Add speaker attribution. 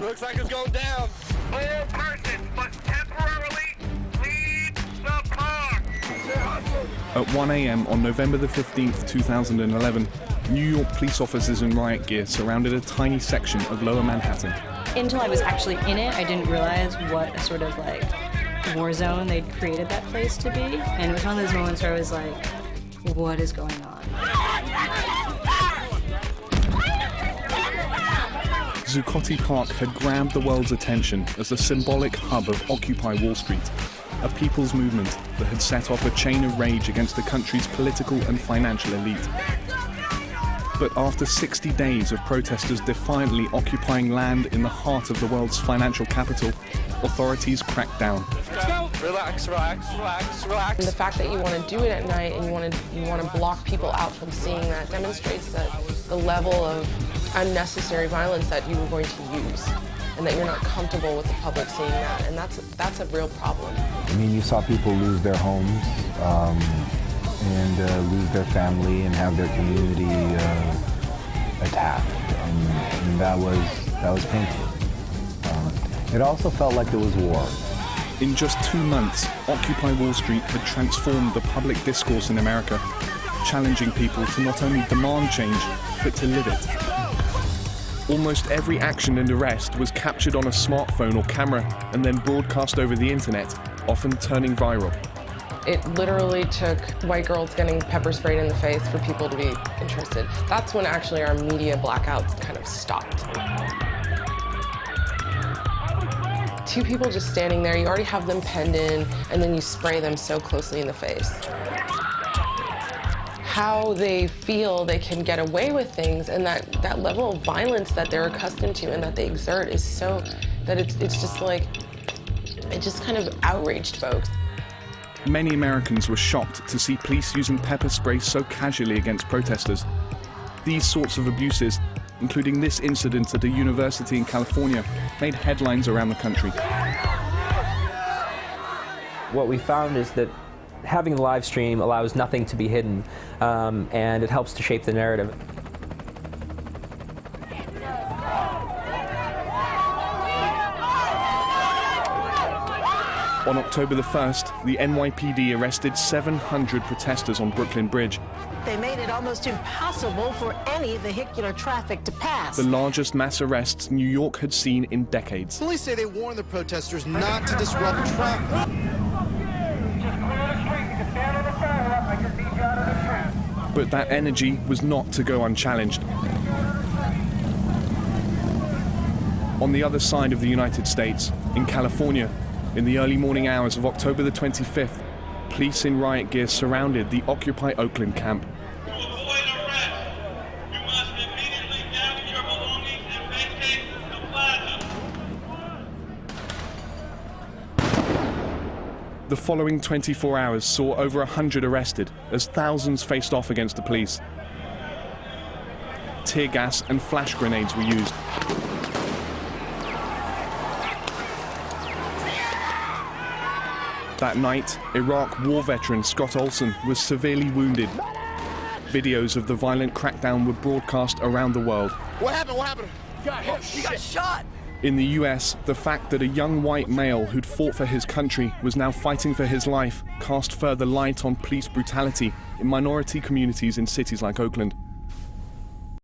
Speaker 1: Looks like it's going down.
Speaker 2: All persons must temporarily leave the park.
Speaker 3: At 1 a.m. on November the 15th, 2011, New York police officers in riot gear surrounded a tiny section of Lower Manhattan.
Speaker 4: Until I was actually in it, I didn't realize what a sort of like war zone they'd created that place to be. And it was one of those moments where I was like, what is going on?
Speaker 3: Zuccotti Park had grabbed the world's attention as the symbolic hub of Occupy Wall Street, a people's movement that had set off a chain of rage against the country's political and financial elite. But after 60 days of protesters defiantly occupying land in the heart of the world's financial capital, authorities cracked down.
Speaker 1: Relax, relax, relax, relax.
Speaker 5: And the fact that you want to do it at night and you want to block people out from seeing that demonstrates that the level of unnecessary violence that you were going to use, and that you're not comfortable with the public seeing that, and that's a real problem.
Speaker 6: I mean, you saw people lose their homes and lose their family and have their community attacked, and that was painful. It also felt like there was war.
Speaker 3: In just 2 months, Occupy Wall Street had transformed the public discourse in America, challenging people to not only demand change, but to live it. Almost every action and arrest was captured on a smartphone or camera and then broadcast over the internet, often turning viral.
Speaker 5: It literally took white girls getting pepper sprayed in the face for people to be interested. That's when actually our media blackouts kind of stopped. 2 people just standing there, you already have them penned in, and then you spray them so closely in the face. How they feel they can get away with things, and that level of violence that they're accustomed to and that they exert is so that it's just like, it just kind of outraged folks.
Speaker 3: Many Americans were shocked to see police using pepper spray so casually against protesters. These sorts of abuses, including this incident at a university in California, made headlines around the country.
Speaker 7: What we found is that having the live stream allows nothing to be hidden, and it helps to shape the narrative.
Speaker 3: On October the 1st, the NYPD arrested 700 protesters on Brooklyn Bridge.
Speaker 8: They made it almost impossible for any vehicular traffic to pass.
Speaker 3: The largest mass arrests New York had seen in decades.
Speaker 9: Police say they warned the protesters not to disrupt traffic.
Speaker 3: But that energy was not to go unchallenged. On the other side of the United States, in California, in the early morning hours of October the 25th, police in riot gear surrounded the Occupy Oakland camp.
Speaker 2: To avoid arrest, you must immediately gather your belongings and vacate the plaza.
Speaker 3: The following 24 hours saw over 100 arrested as thousands faced off against the police. Tear gas and flash grenades were used. That night, Iraq war veteran Scott Olson was severely wounded. Videos of the violent crackdown were broadcast around the world.
Speaker 9: What happened? What happened?
Speaker 1: He got shot.
Speaker 3: In the US, the fact that a young white male who'd fought for his country was now fighting for his life cast further light on police brutality in minority communities in cities like Oakland.